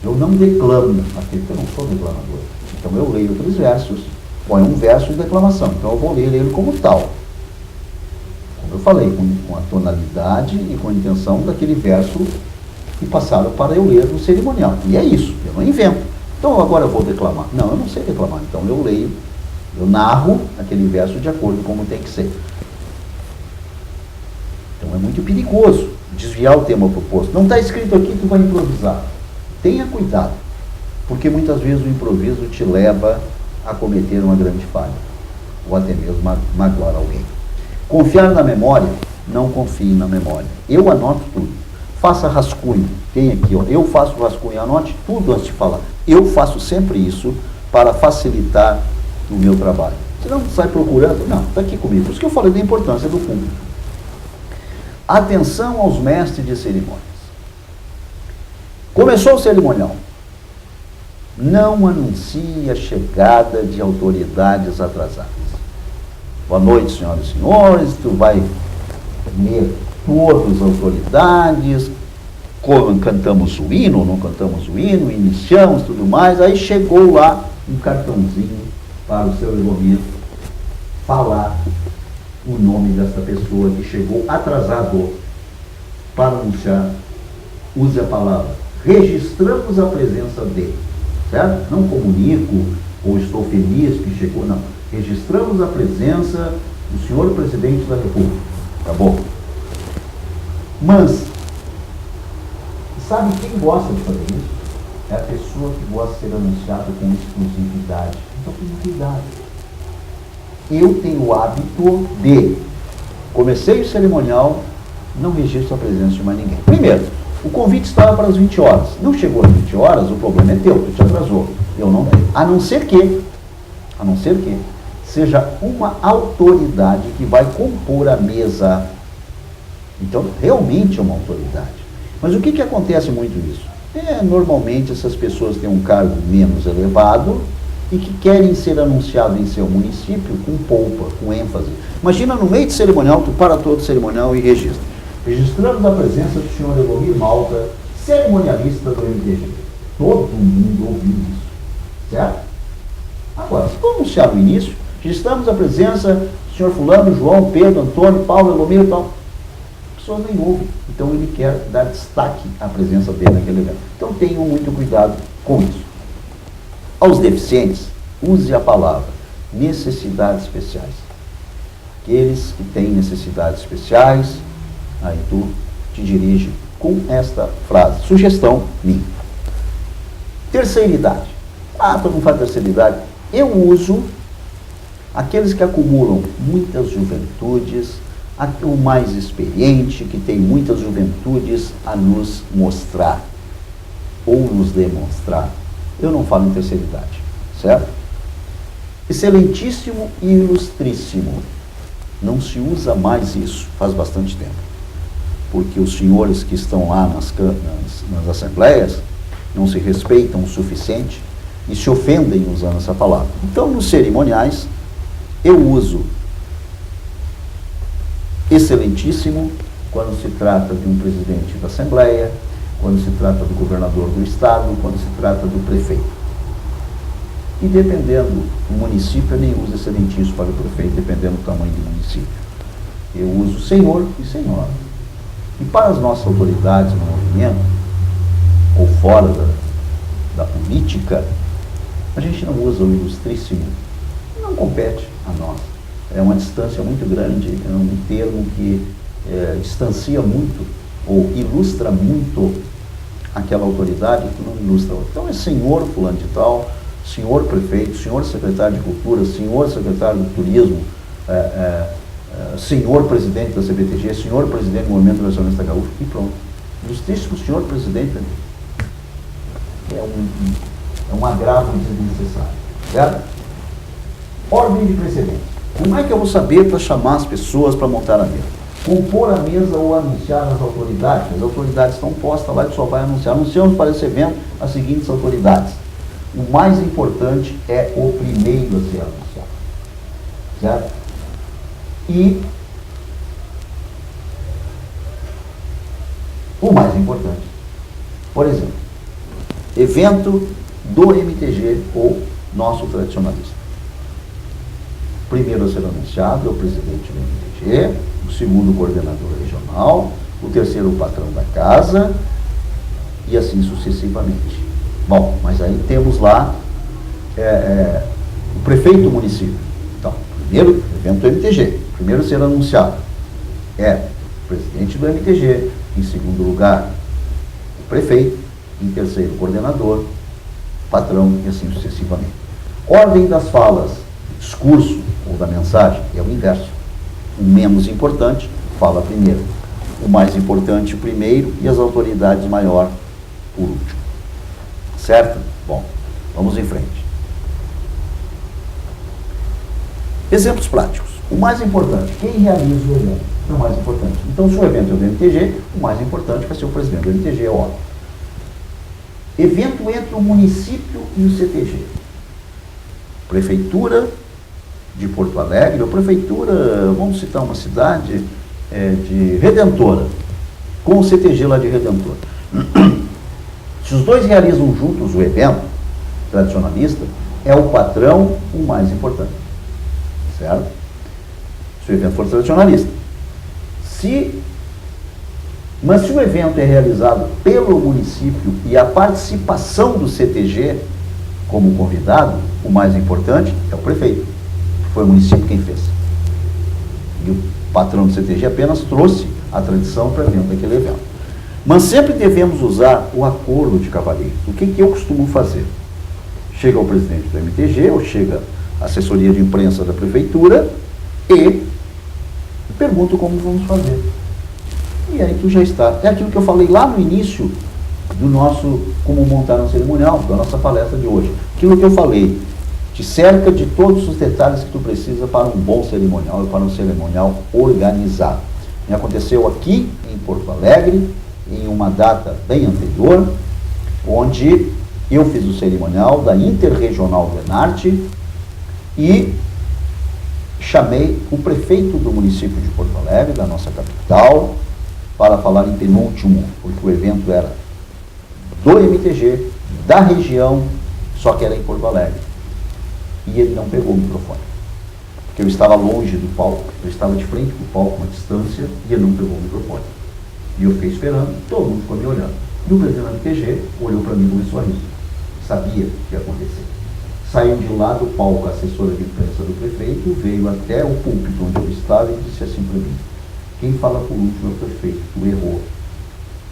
Eu não declamo aquilo, porque eu não sou declamador. Então eu leio outros versos, põe um verso de declamação. Então eu vou ler ele como tal. Eu falei, com a tonalidade e com a intenção daquele verso que passaram para eu ler no cerimonial. E é isso, eu não invento. Então agora eu vou declamar. Não, eu não sei declamar. Então eu leio, eu narro aquele verso de acordo com como tem que ser. Então é muito perigoso desviar o tema proposto. Não está escrito aqui que tu vai improvisar. Tenha cuidado, porque muitas vezes o improviso te leva a cometer uma grande falha, ou até mesmo magoar alguém. Confiar na memória, não confie na memória. Eu anoto tudo. Faça rascunho. Tem aqui, ó, eu faço rascunho, anote tudo antes de falar. Eu faço sempre isso para facilitar o meu trabalho. Você não sai procurando, não, está aqui comigo. Por isso que eu falei da importância do público. Atenção aos mestres de cerimônias. Começou o cerimonial. Não anuncie a chegada de autoridades atrasadas. Boa noite, senhoras e senhores. Tu vai ler todas as autoridades, cantamos o hino, não cantamos o hino, iniciamos tudo mais. Aí chegou lá um cartãozinho para o seu Elomir falar o nome dessa pessoa que chegou atrasado. Para anunciar, use a palavra registramos a presença dele, certo? Não comunico ou estou feliz que chegou, não. Registramos a presença do senhor presidente da República, tá bom? Mas, sabe quem gosta de fazer isso? É a pessoa que gosta de ser anunciada com exclusividade. Então, tenha cuidado. Eu tenho o hábito de, comecei o cerimonial, não registro a presença de mais ninguém. Primeiro, o convite estava para as 20 horas. Não chegou às 20 horas, o problema é teu, tu te atrasou. Eu não tenho. A não ser que seja uma autoridade que vai compor a mesa. Então, realmente é uma autoridade. Mas o que acontece muito isso? Normalmente essas pessoas têm um cargo menos elevado e que querem ser anunciados em seu município com polpa, com ênfase. Imagina no meio de cerimonial, tu para todo o cerimonial e registra. Registramos a presença do senhor Elomir Malta, cerimonialista do MTG. Todo mundo ouviu isso, certo? Agora, se for anunciar no início, registramos a presença do senhor fulano, João, Pedro, Antônio, Paulo, Elomir e tal. As pessoas nem ouvem, então ele quer dar destaque à presença dele naquele evento. Então tenham muito cuidado com isso. Aos deficientes, use a palavra necessidades especiais. Aqueles que têm necessidades especiais, aí tu te dirige com esta frase. Sugestão minha. Terceira idade. Todo mundo faz terceira idade. Eu uso aqueles que acumulam muitas juventudes, o mais experiente, que tem muitas juventudes a nos mostrar ou nos demonstrar. Eu não falo em terceira idade, certo? Excelentíssimo e ilustríssimo. Não se usa mais isso, faz bastante tempo. Porque os senhores que estão lá nas assembleias não se respeitam o suficiente e se ofendem usando essa palavra. Então, nos cerimoniais, eu uso excelentíssimo quando se trata de um presidente da Assembleia, quando se trata do governador do estado, quando se trata do prefeito. E dependendo do município, eu nem uso excelentíssimo para o prefeito, dependendo do tamanho do município. Eu uso senhor e senhora. E para as nossas autoridades no movimento, ou fora da política, a gente não usa o ilustríssimo, não compete a nós. É uma distância muito grande, é um termo que distancia muito, ou ilustra muito aquela autoridade que não ilustra outra. Então é senhor fulano de tal, senhor prefeito, senhor secretário de cultura, senhor secretário de turismo, senhor presidente da CBTG, senhor presidente do Movimento Nacionalista Gaúcho, e pronto. Ilustríssimo senhor presidente é um agravo desnecessário, certo? Ordem de precedência. Como é que eu vou saber para chamar as pessoas para montar a mesa? Compor a mesa ou anunciar as autoridades. As autoridades estão postas lá e só vai anunciar. Anunciamos para esse evento as seguintes autoridades. O mais importante é o primeiro a ser anunciado, certo? E o mais importante, por exemplo, evento do MTG ou nosso tradicionalista. Primeiro a ser anunciado é o presidente do MTG, o segundo o coordenador regional, o terceiro o patrão da casa e assim sucessivamente. Bom, mas aí temos lá o prefeito do município. Então, primeiro, evento do MTG. Primeiro a ser anunciado é o presidente do MTG, em segundo lugar, o prefeito, em terceiro, o coordenador, patrão e assim sucessivamente. Ordem das falas, discurso ou da mensagem é o inverso. O menos importante fala primeiro, o mais importante primeiro e as autoridades maior por último. Certo? Bom, vamos em frente. Exemplos práticos. O mais importante, quem realiza o evento? É o mais importante. Então, se o evento é do MTG, o mais importante vai ser o presidente do MTG, é óbvio. Evento entre o município e o CTG. Prefeitura de Porto Alegre, ou prefeitura, vamos citar uma cidade de Redentora, com o CTG lá de Redentora. Se os dois realizam juntos o evento tradicionalista, é o patrão o mais importante, certo? Se o evento for tradicionalista. Mas se o evento é realizado pelo município e a participação do CTG como convidado, o mais importante é o prefeito. Foi o município quem fez. E o patrão do CTG apenas trouxe a tradição para dentro daquele evento. Mas sempre devemos usar o acordo de cavalheiros. O que eu costumo fazer? Chega o presidente do MTG, ou chega a assessoria de imprensa da prefeitura e pergunto como vamos fazer. E aí tu já está. É aquilo que eu falei lá no início do nosso Como Montar um Cerimonial, da nossa palestra de hoje. Aquilo que eu falei, te cerca de todos os detalhes que tu precisa para um bom cerimonial e para um cerimonial organizado. E aconteceu aqui em Porto Alegre, em uma data bem anterior, onde eu fiz o cerimonial da Interregional do Enarte e chamei o prefeito do município de Porto Alegre, da nossa capital, para falar em penúltimo, porque o evento era do MTG, da região, só que era em Porto Alegre. E ele não pegou o microfone, porque eu estava longe do palco, eu estava de frente para o palco, uma distância, e ele não pegou o microfone. E eu fiquei esperando, todo mundo ficou me olhando. E o presidente do MTG olhou para mim com um sorriso. Sabia o que ia acontecer. Saiu de lá do palco a assessora de imprensa do prefeito, veio até o púlpito onde eu estava e disse assim para mim: quem fala por último é o prefeito, tu errou.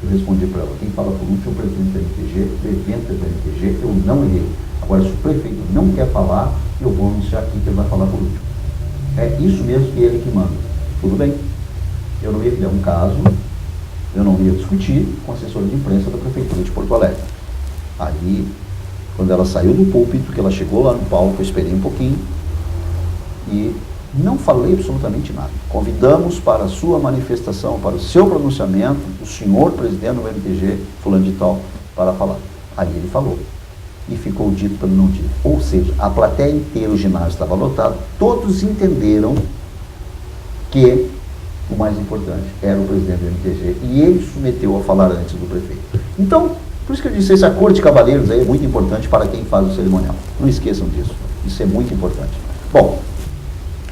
Eu respondi para ela: quem fala por último é o presidente do MTG, o evento é do MTG, eu não errei. Agora, se o prefeito não quer falar, eu vou anunciar aqui que ele vai falar por último. é isso mesmo que ele que manda. Tudo bem. Eu não ia criar um caso, eu não ia discutir com a assessora de imprensa da Prefeitura de Porto Alegre. Aí, quando ela saiu do púlpito, que ela chegou lá no palco, eu esperei um pouquinho e não falei absolutamente nada. Convidamos para a sua manifestação, para o seu pronunciamento, o senhor presidente do MTG, fulano de tal, para falar. Aí ele falou. E ficou dito pelo não dito. Ou seja, a plateia inteira, o ginásio estava lotado, todos entenderam que o mais importante era o presidente do MTG, e ele submeteu a falar antes do prefeito. Então, por isso que eu disse, essa cor de cavaleiros aí é muito importante para quem faz o cerimonial. Não esqueçam disso. Isso é muito importante. Bom,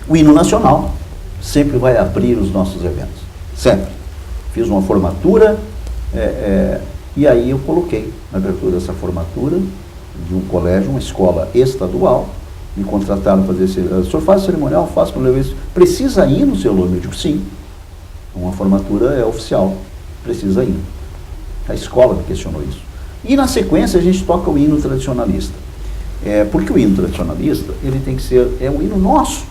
o hino nacional sempre vai abrir os nossos eventos. Sempre. Fiz uma formatura, e aí eu coloquei na abertura dessa formatura de um colégio, uma escola estadual, me contrataram para fazer esse... O senhor faz cerimonial? Faço, para levar isso. Precisa ir no seu nome? Eu digo, sim. Uma formatura é oficial. Precisa ir. A escola me questionou isso. E na sequência a gente toca o hino tradicionalista. Porque o hino tradicionalista, ele tem que ser... É um hino nosso.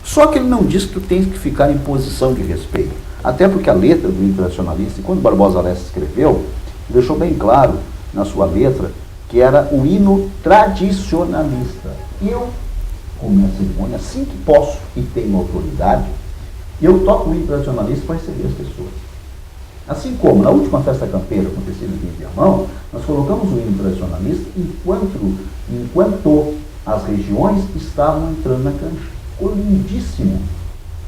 Só que ele não diz que tu tens que ficar em posição de respeito. Até porque a letra do hino tradicionalista, e quando Barbosa Lessa escreveu, deixou bem claro na sua letra que era o hino tradicionalista. Eu, com minha cerimônia, assim que posso e tenho autoridade, eu toco o hino tradicionalista para receber as pessoas. Assim como na última festa campeira acontecida aqui em Viamão, nós colocamos o hino tradicionalista enquanto as regiões estavam entrando na cancha. Ficou lindíssimo.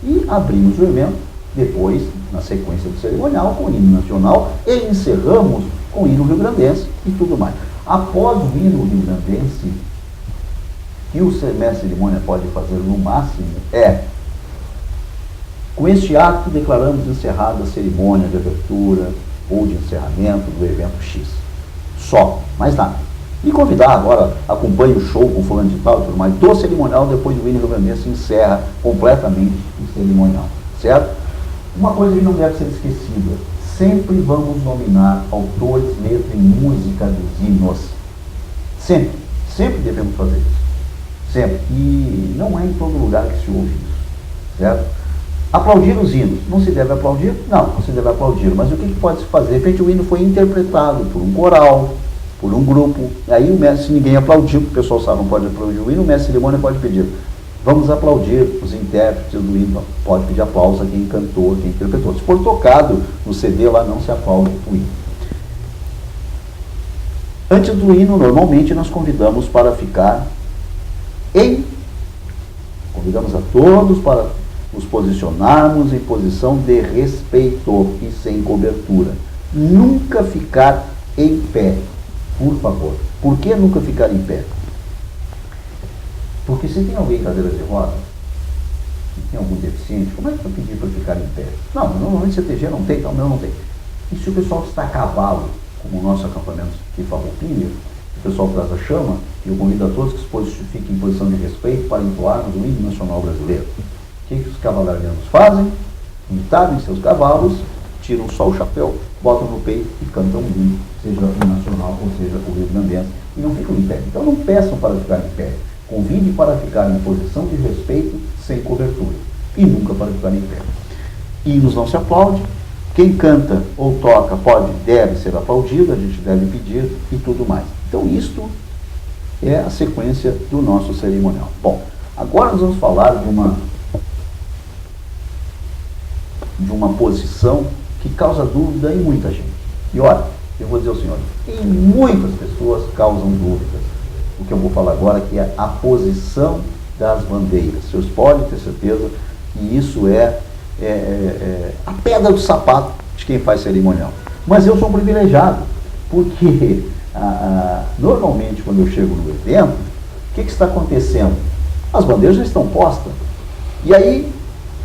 E abrimos o evento, depois, na sequência do cerimonial, com o hino nacional, e encerramos com o hino rio-grandense e tudo mais. Após o hino rio-grandense, que o mestre cerimônia pode fazer no máximo com este ato declaramos encerrada a cerimônia de abertura ou de encerramento do evento X. Só, mais nada. E convidar agora, acompanhe o show com fulano de tal e tudo mais, do cerimonial, depois do hino rio-grandense encerra completamente o cerimonial, certo? Uma coisa que não deve ser esquecida, sempre vamos nominar autores, letra e música dos hinos. Sempre, sempre devemos fazer isso. Sempre. E não é em todo lugar que se ouve isso, certo? Aplaudir os hinos. Não se deve aplaudir? Não se deve aplaudir. Mas o que pode se fazer? De repente o hino foi interpretado por um coral, por um grupo. Aí o mestre, se ninguém aplaudiu, o pessoal sabe, não pode aplaudir o hino, o mestre cerimônia pode pedir. Vamos aplaudir os intérpretes do hino. Pode pedir aplauso a quem cantou, quem interpretou. Se for tocado no CD lá, não se aplaude o hino. Antes do hino, normalmente nós convidamos para ficar convidamos a todos para nos posicionarmos em posição de respeito e sem cobertura. Nunca ficar em pé, por favor. Por que nunca ficar em pé? Porque se tem alguém em cadeira de roda, se tem algum deficiente, como é que vai pedir para ficar em pé? Não, normalmente CTG não tem, então o meu não tem. E se o pessoal está a cavalo, como o nosso acampamento de Farroupilha, o pessoal traz a chama, e eu convido a todos que se fiquem em posição de respeito para entoarmos o hino nacional brasileiro. O que os cavaleiros fazem? Montado em seus cavalos, tiram só o chapéu, botam no peito e cantam um hino, seja o nacional ou seja o rio-grandense, e não ficam em pé. Então não peçam para ficar em pé. Convide para ficar em posição de respeito sem cobertura. E nunca para ficar em pé. Hinos não se aplaude. Quem canta ou toca deve ser aplaudido, a gente deve pedir e tudo mais. Então isto é a sequência do nosso cerimonial. Bom, agora nós vamos falar de uma posição que causa dúvida em muita gente. E olha, eu vou dizer ao senhor, em muitas pessoas causam dúvidas. O que eu vou falar agora que é a posição das bandeiras. Vocês podem ter certeza que isso é a pedra do sapato de quem faz cerimonial. Mas eu sou um privilegiado, porque normalmente quando eu chego no evento, o que está acontecendo? As bandeiras já estão postas. E aí,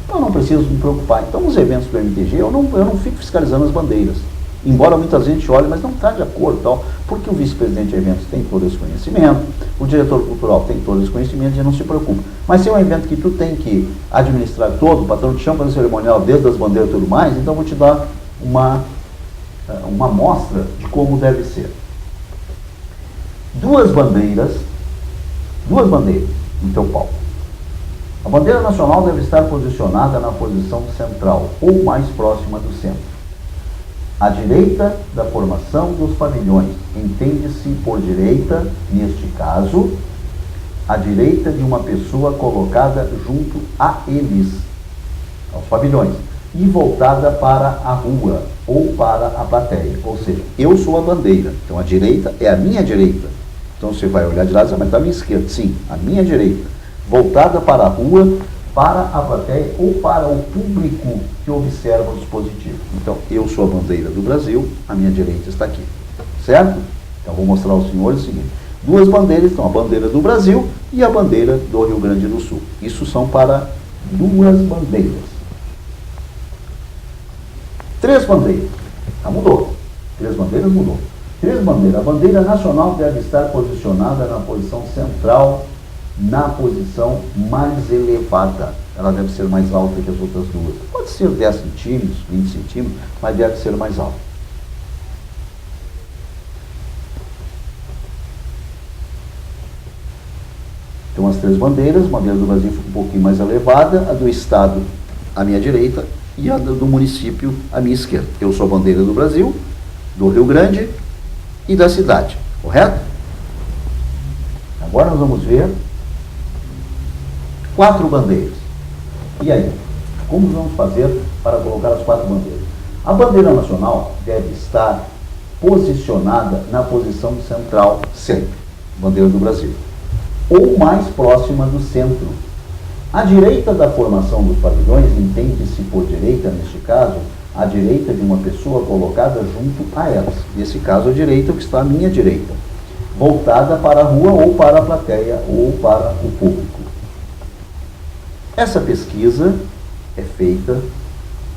eu não preciso me preocupar. Então, nos eventos do MTG, eu não fico fiscalizando as bandeiras. Embora muita gente olhe, mas não está de acordo, tal, porque o vice-presidente de eventos tem todo esse conhecimento, o diretor cultural tem todo esse conhecimento e não se preocupa. Mas se é um evento que tu tem que administrar todo, o patrão te chama para o cerimonial desde as bandeiras e tudo mais, então eu vou te dar uma amostra de como deve ser. Duas bandeiras no teu palco. A bandeira nacional deve estar posicionada na posição central ou mais próxima do centro. À direita da formação dos pavilhões, entende-se por direita, neste caso, à direita de uma pessoa colocada junto a eles, aos pavilhões, e voltada para a rua ou para a plateia. Ou seja, eu sou a bandeira, então a direita é a minha direita. Então você vai olhar de lado e dizer, mas está à minha esquerda. Sim, a minha direita, voltada para a rua, para a plateia ou para o público que observa o dispositivo. Então, eu sou a bandeira do Brasil, a minha direita está aqui. Certo? Então, vou mostrar aos senhores o seguinte. Duas bandeiras, então a bandeira do Brasil e a bandeira do Rio Grande do Sul. Isso são para duas bandeiras. Três bandeiras. Ah, mudou. Três bandeiras mudou. Três bandeiras. A bandeira nacional deve estar posicionada na posição central, na posição mais elevada. Ela deve ser mais alta que as outras duas. Pode ser 10 centímetros, 20 centímetros, mas deve ser mais alta. Então, as três bandeiras, a bandeira do Brasil fica um pouquinho mais elevada, a do Estado à minha direita e a do município à minha esquerda. Eu sou a bandeira do Brasil, do Rio Grande e da cidade. Correto? Agora nós vamos ver 4 bandeiras. E aí? Como vamos fazer para colocar as 4 bandeiras? A bandeira nacional deve estar posicionada na posição central sempre. Bandeira do Brasil. Ou mais próxima do centro. À direita da formação dos pavilhões, entende-se por direita, neste caso, à direita de uma pessoa colocada junto a elas. Nesse caso, a direita, que está à minha direita. Voltada para a rua ou para a plateia ou para o público. Essa pesquisa é feita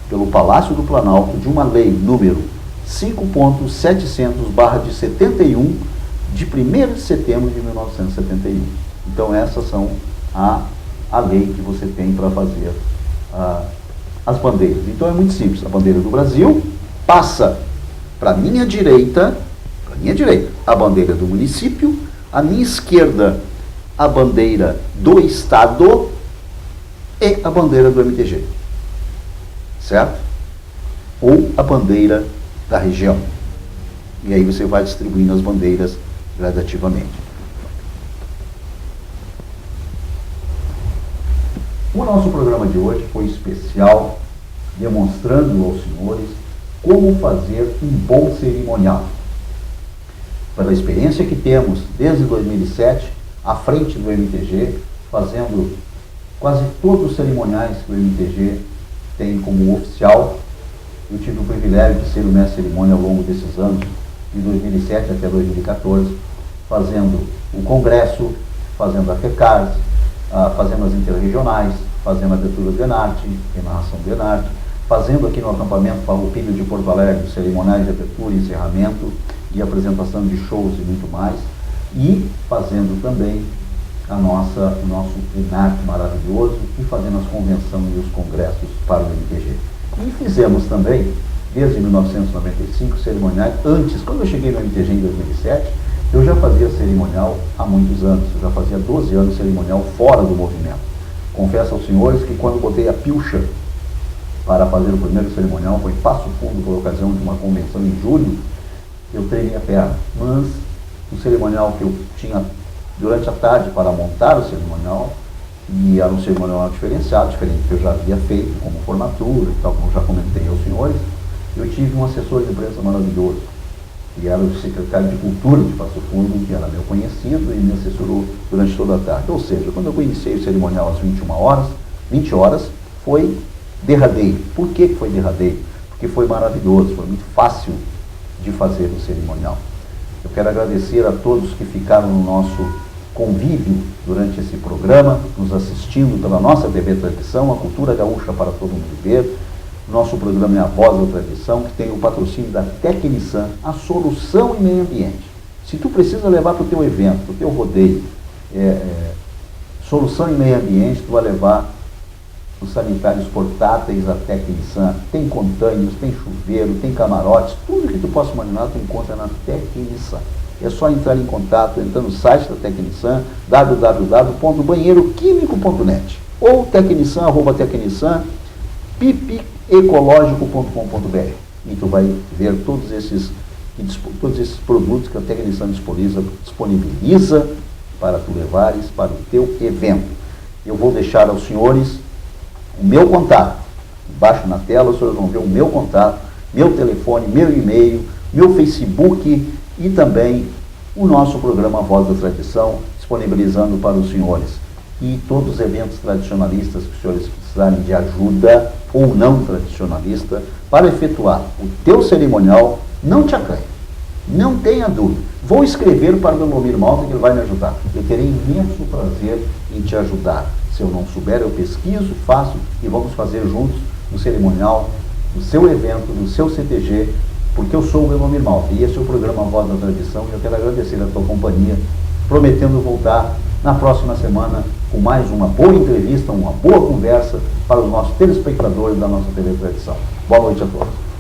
pelo Palácio do Planalto de uma lei número 5.700/71 de 1º de setembro de 1971. Então essas são a lei que você tem para fazer as bandeiras. Então é muito simples. A bandeira do Brasil passa para a minha direita, a bandeira do município, à minha esquerda a bandeira do Estado e a bandeira do MTG, certo? Ou a bandeira da região. E aí você vai distribuindo as bandeiras gradativamente. O nosso programa de hoje foi especial, demonstrando aos senhores como fazer um bom cerimonial. Pela experiência que temos desde 2007, à frente do MTG, fazendo quase todos os cerimoniais que o MTG tem como oficial. Eu tive o privilégio de ser o mestre de cerimônia ao longo desses anos, de 2007 até 2014, fazendo o congresso, fazendo a FECARS, fazendo as interregionais, fazendo a abertura do Enarte, enarração do Enarte, fazendo aqui no acampamento Farroupilha de Porto Alegre, cerimoniais de abertura e encerramento, e apresentação de shows e muito mais, e fazendo também o nosso Enarte maravilhoso, e fazendo as convenções e os congressos para o MTG. E fizemos também, desde 1995, cerimoniais. Antes, quando eu cheguei no MTG em 2007, eu já fazia cerimonial há muitos anos. Eu já fazia 12 anos de cerimonial fora do movimento. Confesso aos senhores que quando botei a pilcha para fazer o primeiro cerimonial, foi em Passo Fundo, por ocasião de uma convenção em julho, eu treinei a perna. Mas o cerimonial que eu tinha durante a tarde para montar o cerimonial, e era um cerimonial diferenciado, diferente do que eu já havia feito, como formatura e tal, como já comentei aos senhores, eu tive um assessor de imprensa maravilhoso, que era o secretário de Cultura de Passo Fundo, que era meu conhecido e me assessorou durante toda a tarde. Ou seja, quando eu iniciei o cerimonial às 20 horas, foi derradeiro. Por que foi derradeiro? Porque foi maravilhoso, foi muito fácil de fazer o cerimonial. Eu quero agradecer a todos que ficaram no nosso convívio durante esse programa, nos assistindo pela nossa TV Tradição, a Cultura Gaúcha para todo mundo ver. Nosso programa é a Voz da Tradição, que tem o patrocínio da Tecnisan, a solução em meio ambiente. Se tu precisa levar para o teu evento, para o teu rodeio, solução em meio ambiente, tu vai levar os sanitários portáteis da Tecnisan. Tem containers, tem chuveiro, tem camarotes, tudo que tu possa imaginar tu encontra na Tecnisan. É só entrar em contato, entrando no site da Tecnisan, www.banheiroquimico.net, ou tecnissan@pipiecologico.com.br, e tu vai ver todos esses produtos que a Tecnissan disponibiliza para tu levares para o teu evento. Eu vou deixar aos senhores o meu contato. Embaixo na tela, os senhores vão ver o meu contato, meu telefone, meu e-mail, meu Facebook e também o nosso programa Voz da Tradição, disponibilizando para os senhores. E todos os eventos tradicionalistas que os senhores precisarem de ajuda ou não tradicionalista para efetuar o teu cerimonial, não te acanhe, não tenha dúvida. Vou escrever para o Belomir Malta que ele vai me ajudar. Eu terei imenso prazer em te ajudar. Se eu não souber, eu pesquiso, faço e vamos fazer juntos o cerimonial do seu evento, do seu CTG, porque eu sou o Belomir Malta e esse é o programa Voz da Tradição e eu quero agradecer a tua companhia, prometendo voltar na próxima semana com mais uma boa entrevista, uma boa conversa para os nossos telespectadores da nossa TV Tradição. Boa noite a todos.